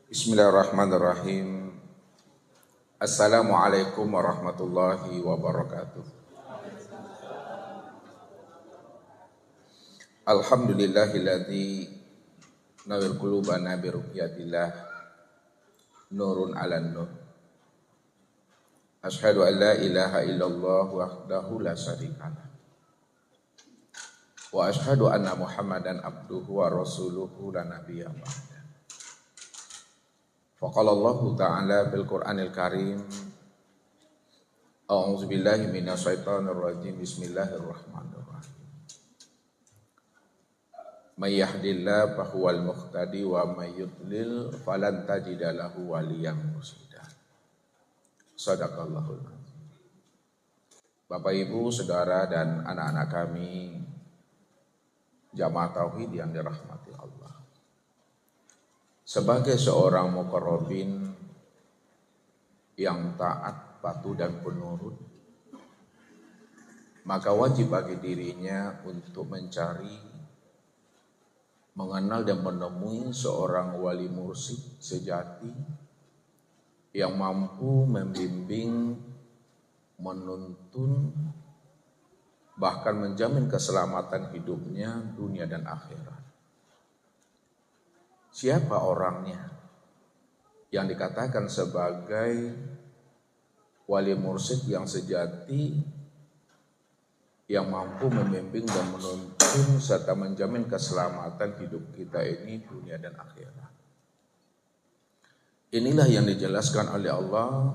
Bismillahirrahmanirrahim. Assalamualaikum warahmatullahi wabarakatuh. Alhamdulillahilladzi nawwir qulubana bi ru'yatillah nurun 'alan nur. Asyhadu an la ilaha illallah wahdahu la syarikalah. Wa asyhadu anna Muhammadan abduhu wa rasuluhu la nabiyya ba'da. Faqala Allah Ta'ala fil Qur'anil Karim. A'udzu billahi minasy syaithanir rajim. Bismillahirrahmanirrahim. May yahdihillahu fahuwal muhtadi wa may yudlil falan tajida lahu waliyyan mursyida. Shadaqallahul azim. Bapak Ibu, saudara dan anak-anak kami jamaah tauhid yang dirahmati Allah. Sebagai seorang muqarrabin yang taat, patuh dan penurut, maka wajib bagi dirinya untuk mencari, mengenal dan menemui seorang wali mursyid sejati yang mampu membimbing, menuntun, bahkan menjamin keselamatan hidupnya dunia dan akhirat. Siapa orangnya yang dikatakan sebagai wali mursyid yang sejati, yang mampu membimbing dan menuntun serta menjamin keselamatan hidup kita ini dunia dan akhirat? Inilah yang dijelaskan oleh Allah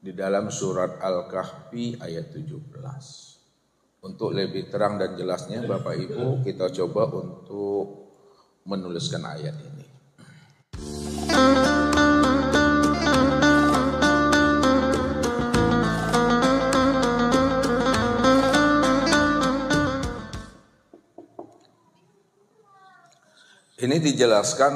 di dalam surat Al-Kahfi ayat 17. Untuk lebih terang dan jelasnya Bapak Ibu, kita coba untuk menuliskan ayat ini. Ini dijelaskan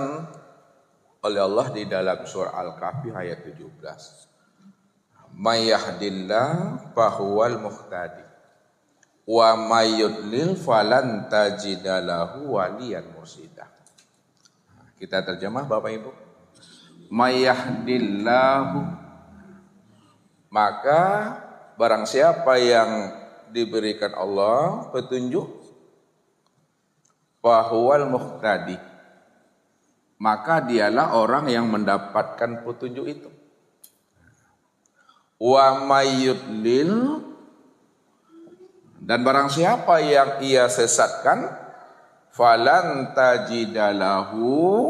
oleh Allah di dalam surah Al-Kahfi ayat 17. May yahdillah fahuwal muhtadi wa may yudlil falan tajida lahu waliyyan mursyida. Kita terjemah Bapak Ibu. May yahdillahu, maka barang siapa yang diberikan Allah petunjuk, fahuwal muhtadi, maka dialah orang yang mendapatkan petunjuk itu. Wa may yudlil, dan barang siapa yang ia sesatkan, falan tajidalahu,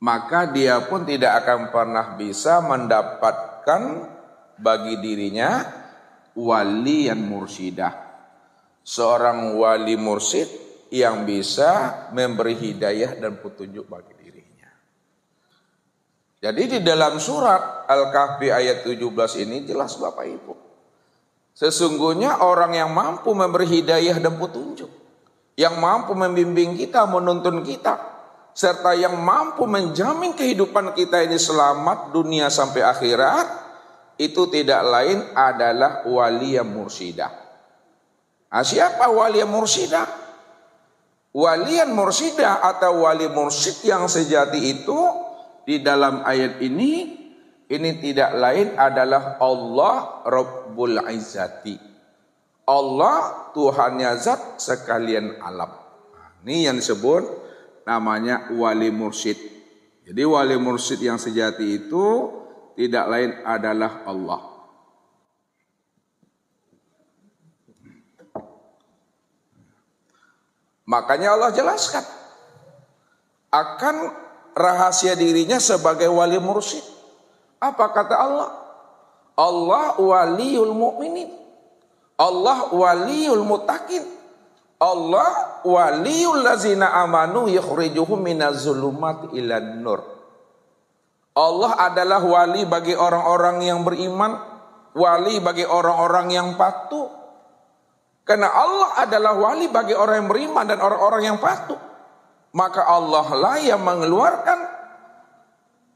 maka dia pun tidak akan pernah bisa mendapatkan bagi dirinya wali yang mursyidah, seorang wali mursyid yang bisa memberi hidayah dan petunjuk bagi dirinya. Jadi di dalam surat Al-Kahfi ayat 17 ini jelas Bapak Ibu, sesungguhnya orang yang mampu memberi hidayah dan petunjuk, yang mampu membimbing kita, menuntun kita, serta yang mampu menjamin kehidupan kita ini selamat dunia sampai akhirat, itu tidak lain adalah wali yang mursyidah. Siapa wali yang mursyidah? Wali yang mursyidah atau wali mursyid yang sejati itu di dalam ayat ini tidak lain adalah Allah Rabbul Izzati. Allah Tuhannya zat sekalian alam. Ini yang disebut namanya wali mursyid. Jadi wali mursyid yang sejati itu tidak lain adalah Allah. Makanya Allah jelaskan akan rahasia dirinya sebagai wali mursyid. Apa kata Allah? Allah waliyul mu'minin, Allah waliyul muttaqin, Allah waliyul ladzina amanu yukhrijuhum minaz zulumati ilan nur. Allah adalah wali bagi orang-orang yang beriman, wali bagi orang-orang yang patuh. Karena Allah adalah wali bagi orang yang beriman dan orang-orang yang patuh, maka Allah lah yang mengeluarkan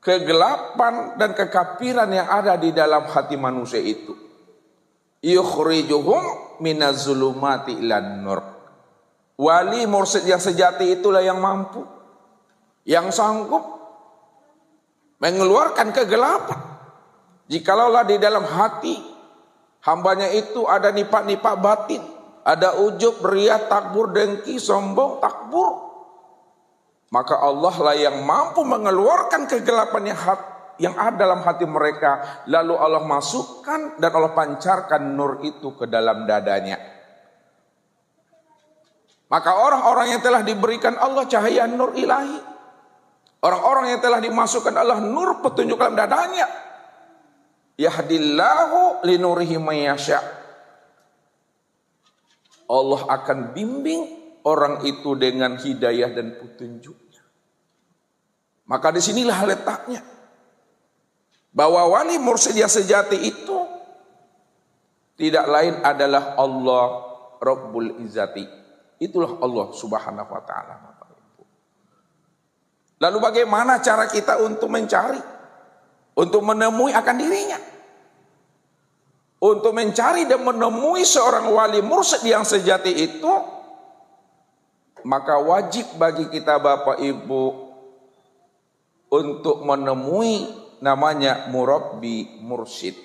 kegelapan dan kekafiran yang ada di dalam hati manusia itu. Yukhrijuhum minaz zulumati ilan nur. Wali mursyid yang sejati itulah yang mampu, yang sanggup mengeluarkan kegelapan. Jikalaulah di dalam hati hambanya itu ada nipak-nipak batin, ada ujub, riya, takbur, dengki, sombong, takbur, maka Allah lah yang mampu mengeluarkan kegelapan yang ada dalam hati mereka. Lalu Allah masukkan dan Allah pancarkan nur itu ke dalam dadanya. Maka orang-orang yang telah diberikan Allah cahaya nur ilahi, orang-orang yang telah dimasukkan Allah nur petunjuk dalam dadanya, yahdillahu linurihi mayyasha, Allah akan bimbing orang itu dengan hidayah dan petunjuknya. Maka disinilah letaknya, bahwa wali mursyid yang sejati itu tidak lain adalah Allah Rabbul Izzati. Itulah Allah Subhanahu wa ta'ala. Lalu bagaimana cara kita untuk mencari, untuk menemui akan dirinya, untuk mencari dan menemui seorang wali mursyid yang sejati itu? Maka wajib bagi kita Bapak Ibu untuk menemui namanya murabbi mursyid.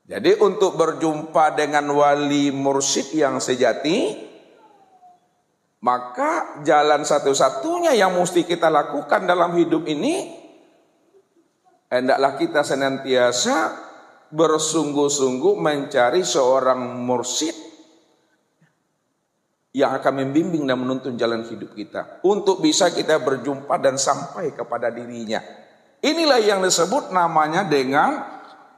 Jadi untuk berjumpa dengan wali mursyid yang sejati, maka jalan satu-satunya yang mesti kita lakukan dalam hidup ini, hendaklah kita senantiasa bersungguh-sungguh mencari seorang mursyid yang akan membimbing dan menuntun jalan hidup kita, untuk bisa kita berjumpa dan sampai kepada dirinya. Inilah yang disebut namanya dengan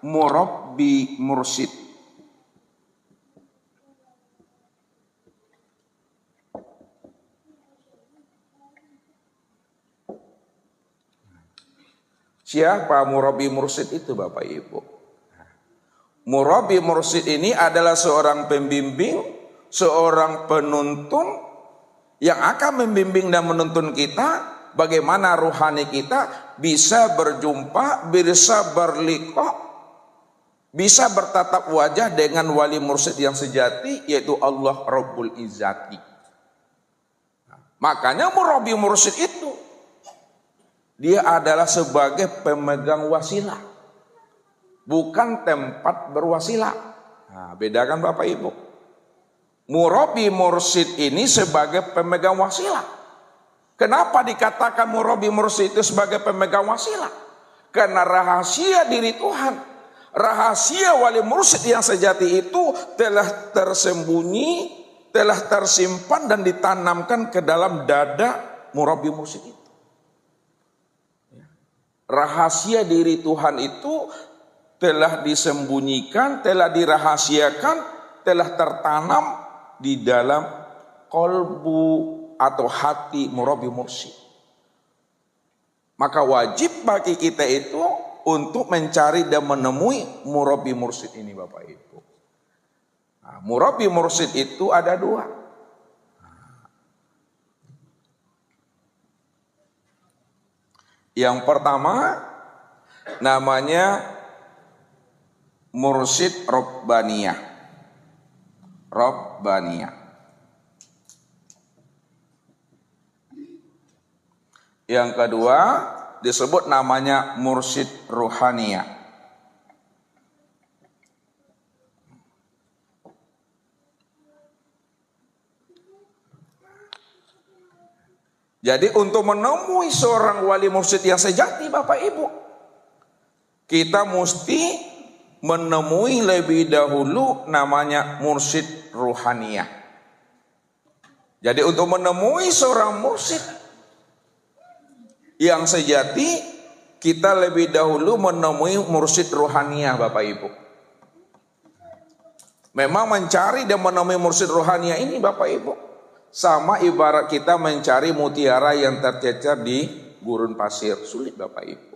murabbi mursyid. Siapa murabbi mursyid itu Bapak Ibu? Murabbi mursyid ini adalah seorang pembimbing, seorang penuntun yang akan membimbing dan menuntun kita bagaimana rohani kita bisa berjumpa, bisa berliqah, bisa bertatap wajah dengan wali mursyid yang sejati, yaitu Allah Rabbul Izzati. Makanya murabbi mursyid itu dia adalah sebagai pemegang wasilah, bukan tempat berwasilah. Nah, bedakan Bapak Ibu. Murabbi mursyid ini sebagai pemegang wasilah. Kenapa dikatakan murabbi mursyid itu sebagai pemegang wasilah? Karena rahasia diri Tuhan, rahasia wali mursyid yang sejati itu telah tersembunyi, telah tersimpan dan ditanamkan ke dalam dada murabbi mursyid itu. Rahasia diri Tuhan itu telah disembunyikan, telah dirahasiakan, telah tertanam di dalam kolbu atau hati murabbi mursyid. Maka wajib bagi kita itu untuk mencari dan menemui murabbi mursyid ini Bapak Ibu. Nah, murabbi mursyid itu ada dua. Yang pertama namanya mursyid Rabbaniyah. Rabbaniyah. Yang kedua disebut namanya mursyid Ruhaniyah. Jadi untuk menemui seorang wali mursyid yang sejati Bapak Ibu, kita mesti menemui lebih dahulu namanya mursyid ruhaniyah. Jadi untuk menemui seorang mursyid yang sejati, kita lebih dahulu menemui mursyid ruhaniyah Bapak Ibu. Memang mencari dan menemui mursyid ruhaniyah ini Bapak Ibu sama ibarat kita mencari mutiara yang tercecer di gurun pasir. Sulit Bapak Ibu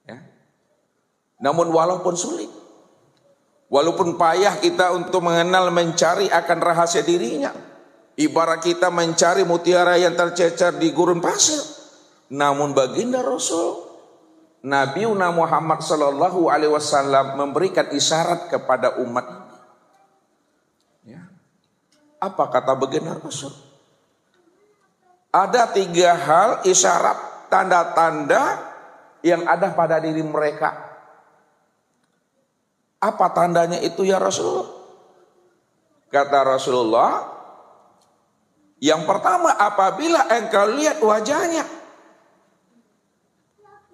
ya. Namun walaupun sulit, walaupun payah kita untuk mengenal, mencari akan rahasia dirinya, ibarat kita mencari mutiara yang tercecer di gurun pasir. Namun baginda Rasul Nabi Muhammad Sallallahu Alaihi Wasallam memberikan isyarat kepada umat ini. Ya. Apa kata baginda Rasul? Ada 3 hal isyarat tanda-tanda yang ada pada diri mereka. Apa tandanya itu ya Rasulullah? Kata Rasulullah, yang pertama, apabila engkau lihat wajahnya,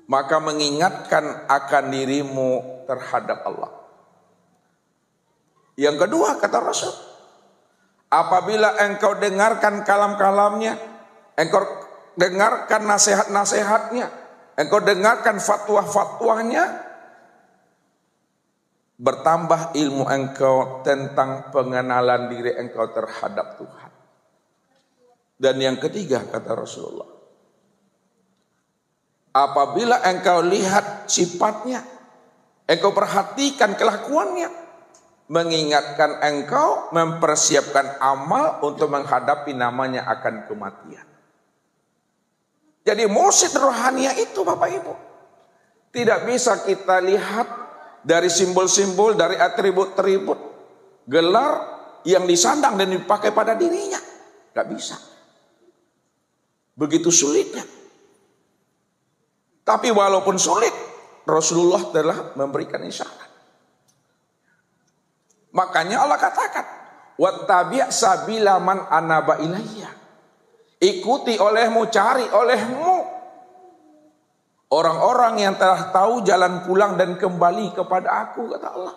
maka mengingatkan akan dirimu terhadap Allah. Yang kedua, kata Rasul, apabila engkau dengarkan kalam-kalamnya, engkau dengarkan nasihat-nasihatnya, engkau dengarkan fatwa-fatwanya, bertambah ilmu engkau tentang pengenalan diri engkau terhadap Tuhan. Dan yang ketiga, kata Rasulullah, apabila engkau lihat sifatnya, engkau perhatikan kelakuannya, mengingatkan engkau mempersiapkan amal untuk menghadapi namanya akan kematian. Jadi mursyid rohania itu Bapak Ibu tidak bisa kita lihat dari simbol-simbol, dari atribut-atribut, gelar yang disandang dan dipakai pada dirinya. Gak bisa. Begitu sulitnya. Tapi walaupun sulit, Rasulullah telah memberikan isyarat. Makanya Allah katakan, wattabi' sabila man anaba ilayya. Ikuti olehmu, cari olehmu orang-orang yang telah tahu jalan pulang dan kembali kepada aku, kata Allah.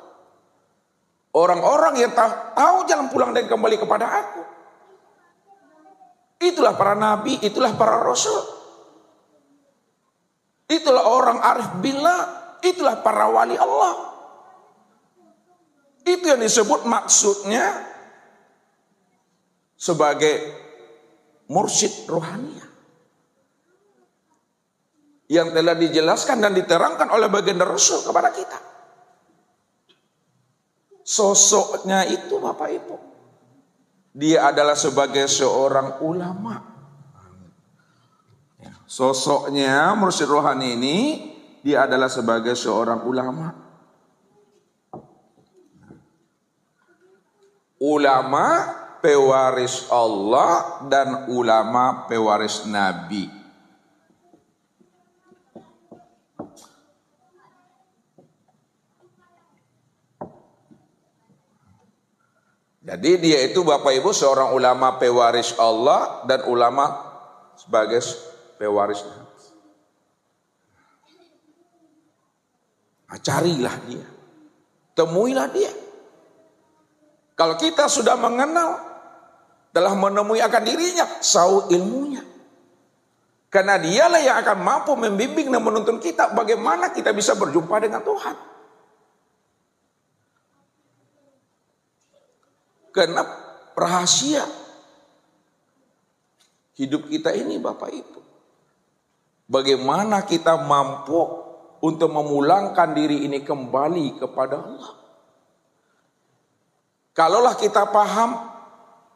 Orang-orang yang tahu jalan pulang dan kembali kepada aku. Itulah para nabi, itulah para rasul. Itulah orang arif billah, itulah para wali Allah. Itu yang disebut maksudnya sebagai mursyid rohania. Yang telah dijelaskan dan diterangkan oleh baginda Rasul kepada kita. Sosoknya itu Bapak Ibu, dia adalah sebagai seorang ulama. Sosoknya mursyid rohani ini, dia adalah sebagai seorang ulama. Ulama pewaris Allah dan ulama pewaris Nabi. Jadi dia itu Bapak Ibu seorang ulama pewaris Allah dan ulama sebagai pewaris Nabi. Nah, carilah dia, temuilah dia. Kalau kita sudah mengenal, telah menemui akan dirinya, sau ilmunya. Karena dialah yang akan mampu membimbing dan menuntun kita bagaimana kita bisa berjumpa dengan Tuhan. Karena rahasia hidup kita ini Bapak Ibu, bagaimana kita mampu untuk memulangkan diri ini kembali kepada Allah. Kalaulah kita paham,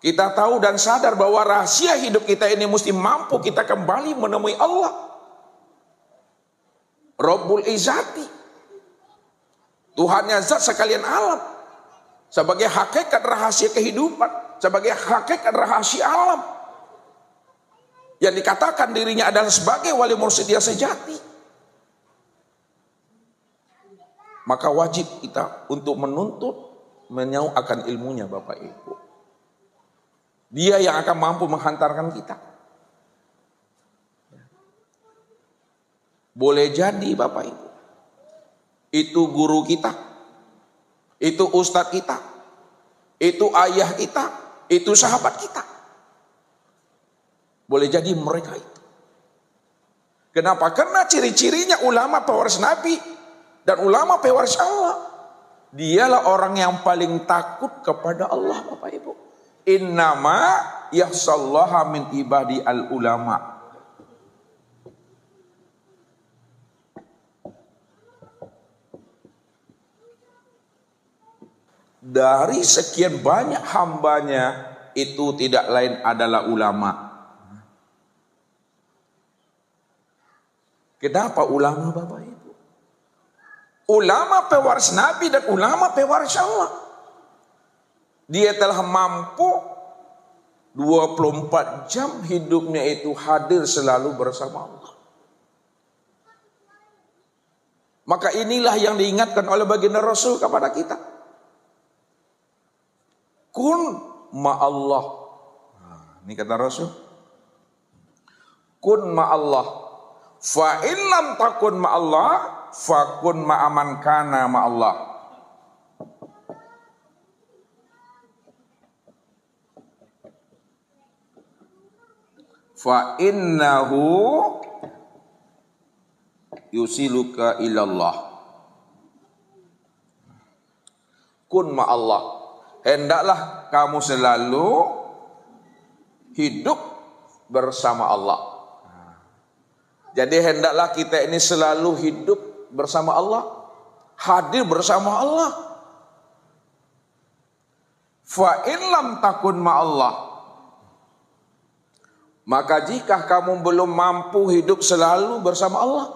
kita tahu dan sadar bahwa rahasia hidup kita ini mesti mampu kita kembali menemui Allah. Rabbul Izzati, Tuhannya zat sekalian alam, sebagai hakikat rahasia kehidupan, sebagai hakikat rahasia alam, yang dikatakan dirinya adalah sebagai wali mursyid yang sejati. Maka wajib kita untuk menuntut, menyau akan ilmunya Bapak Ibu. Dia yang akan mampu menghantarkan kita. Boleh jadi Bapak Ibu, itu guru kita, itu ustadz kita, itu ayah kita, itu sahabat kita. Boleh jadi mereka itu. Kenapa? Karena ciri-cirinya ulama pewaris Nabi dan ulama pewaris Allah, dialah orang yang paling takut kepada Allah Bapak Ibu. Innama yahsallaha min ibadi al ulama. Dari sekian banyak hambanya, itu tidak lain adalah ulama. Kenapa ulama Bapak Ibu? Ulama pewaris Nabi dan ulama pewaris Allah. Dia telah mampu 24 jam hidupnya itu hadir selalu bersama Allah. Maka inilah yang diingatkan oleh baginda Rasul kepada kita. Kun ma'allah. Ini kata Rasul. Kun ma'allah. Fa in lam takun ma'allah, fa kun ma'aman kana ma'allah. Fa innahu yusiluka ilallah. Kun ma'allah. Hendaklah kamu selalu hidup bersama Allah. Jadi hendaklah kita ini selalu hidup bersama Allah, hadir bersama Allah. Fa in lam takun ma'allah, maka jika kamu belum mampu hidup selalu bersama Allah,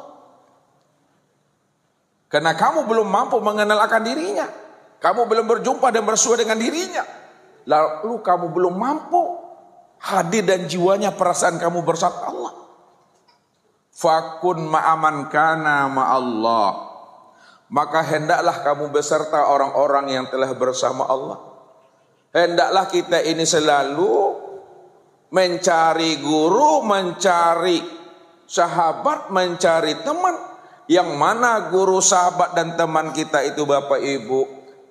karena kamu belum mampu mengenal akan dirinya, kamu belum berjumpa dan bersua dengan dirinya, lalu kamu belum mampu hadir dan jiwanya, perasaan kamu bersama Allah. Fakun ma'aman kana ma'allah, maka hendaklah kamu beserta orang-orang yang telah bersama Allah. Hendaklah kita ini selalu mencari guru, mencari sahabat, mencari teman, yang mana guru, sahabat dan teman kita itu Bapak Ibu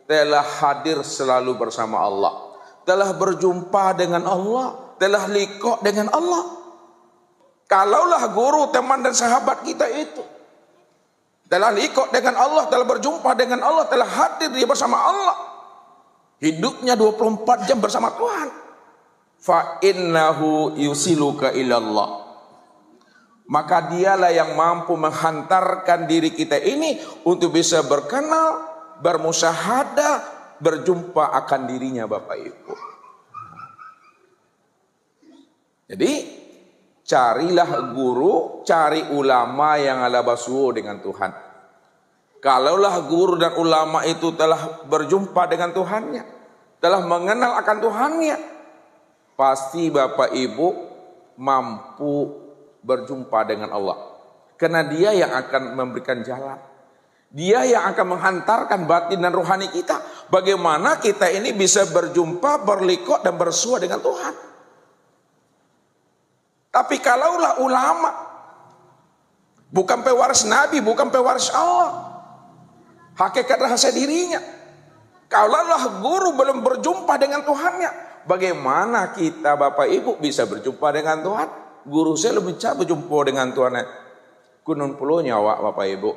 telah hadir selalu bersama Allah, telah berjumpa dengan Allah, telah liqa dengan Allah. Kalaulah guru, teman dan sahabat kita itu telah liqa dengan Allah, telah berjumpa dengan Allah, telah hadir dia bersama Allah, hidupnya 24 jam bersama Tuhan, fa innahu yusiluka ilallah, maka dialah yang mampu menghantarkan diri kita ini untuk bisa berkenal, bermusyahadah, berjumpa akan dirinya Bapak Ibu. Jadi carilah guru, cari ulama yang ala basuh dengan Tuhan. Kalaulah guru dan ulama itu telah berjumpa dengan Tuhannya, telah mengenal akan Tuhannya, pasti Bapak Ibu mampu berjumpa dengan Allah. Karena dia yang akan memberikan jalan, dia yang akan menghantarkan batin dan rohani kita. Bagaimana kita ini bisa berjumpa, berliqa dan bersua dengan Tuhan. Tapi kalaulah ulama bukan pewaris Nabi, bukan pewaris Allah, hakikat rahasia dirinya, kalaulah guru belum berjumpa dengan Tuhannya, bagaimana kita Bapak Ibu bisa berjumpa dengan Tuhan? Guru saya lebih bisa berjumpa dengan Tuhan kunun puluh nyawa Bapak Ibu.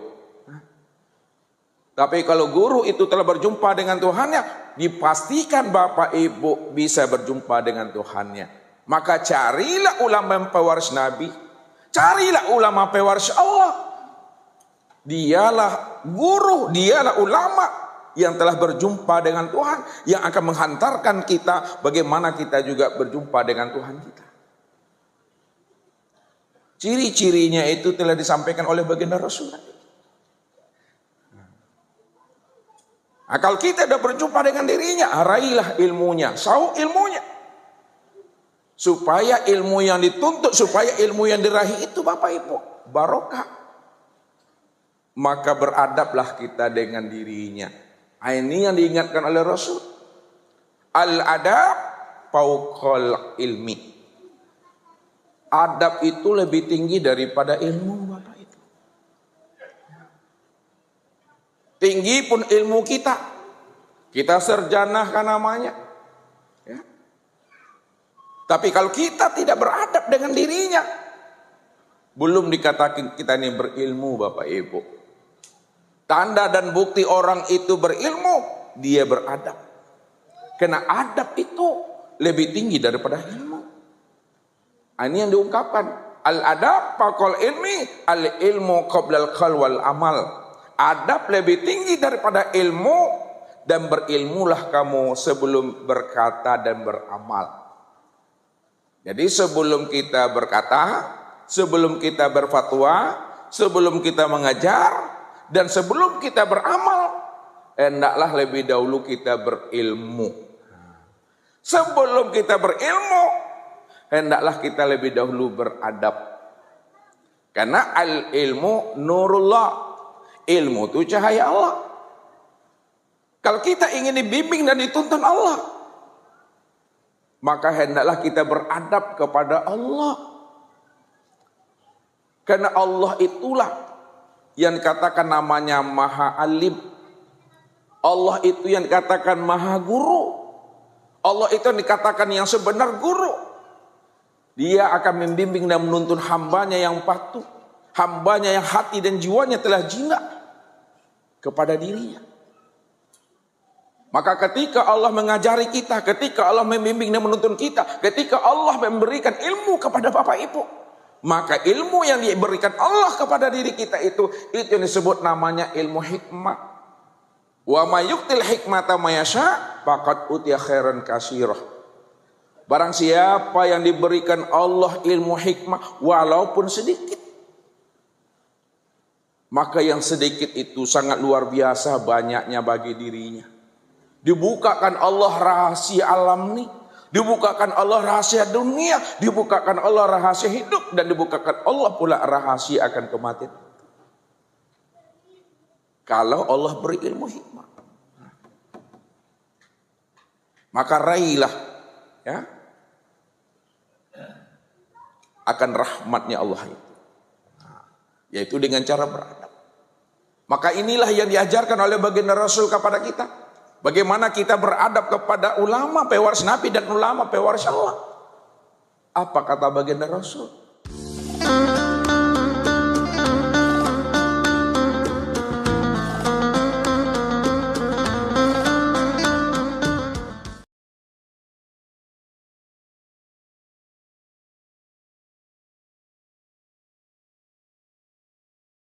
Tapi kalau guru itu telah berjumpa dengan Tuhannya, dipastikan Bapak Ibu bisa berjumpa dengan Tuhannya. Maka carilah ulama pewaris Nabi, carilah ulama pewaris Allah. Dialah guru, dialah ulama yang telah berjumpa dengan Tuhan, yang akan menghantarkan kita bagaimana kita juga berjumpa dengan Tuhan kita. Ciri-cirinya itu telah disampaikan oleh baginda Rasul. Nah, kalau kita sudah berjumpa dengan dirinya, raihlah ilmunya, sau ilmunya. Supaya ilmu yang dituntut, supaya ilmu yang diraih itu Bapak Ibu barokah. Maka beradablah kita dengan dirinya. Ini yang diingatkan oleh Rasul. Al-adab fauqal ilmi. Adab itu lebih tinggi daripada ilmu Bapak Ibu. Tinggi pun ilmu kita, kita sarjana kan namanya. Tapi kalau kita tidak beradab dengan dirinya, belum dikatakan kita ini berilmu Bapak Ibu. Tanda dan bukti orang itu berilmu, dia beradab. Karena adab itu lebih tinggi daripada ilmu. Ini yang diungkapkan. Al-adab faqal ilmi, al-ilmu qablal qaul wal amal. Adab lebih tinggi daripada ilmu, dan berilmulah kamu sebelum berkata dan beramal. Jadi sebelum kita berkata, sebelum kita berfatwa, sebelum kita mengajar, dan sebelum kita beramal, hendaklah lebih dahulu kita berilmu. Sebelum kita berilmu, hendaklah kita lebih dahulu beradab. Karena al-ilmu nurullah. Ilmu itu cahaya Allah. Kalau kita ingin dibimbing dan dituntun Allah, maka hendaklah kita beradab kepada Allah. Karena Allah itulah yang dikatakan namanya Maha Alim. Allah itu yang dikatakan Maha Guru. Allah itu yang dikatakan yang sebenar guru. Dia akan membimbing dan menuntun hambanya yang patuh. Hambanya yang hati dan jiwanya telah jinak kepada dirinya. Maka ketika Allah mengajari kita, ketika Allah membimbing dan menuntun kita, ketika Allah memberikan ilmu kepada Bapak Ibu, maka ilmu yang diberikan Allah kepada diri kita itu yang disebut namanya ilmu hikmah. Wa may yu'til hikmata may yasha faqad utiya khairan katsirah. Barang siapa yang diberikan Allah ilmu hikmah walaupun sedikit, maka yang sedikit itu sangat luar biasa banyaknya bagi dirinya. Dibukakan Allah rahasia alam ini, dibukakan Allah rahasia dunia, dibukakan Allah rahasia hidup, dan dibukakan Allah pula rahasia akan kematian. Kalau Allah beri ilmu hikmah, maka raihlah ya akan rahmatnya Allah itu, yaitu dengan cara beradab. Maka inilah yang diajarkan oleh baginda Rasul kepada kita. Bagaimana kita beradab kepada ulama pewaris Nabi dan ulama pewaris Allah. Apa kata baginda Rasul?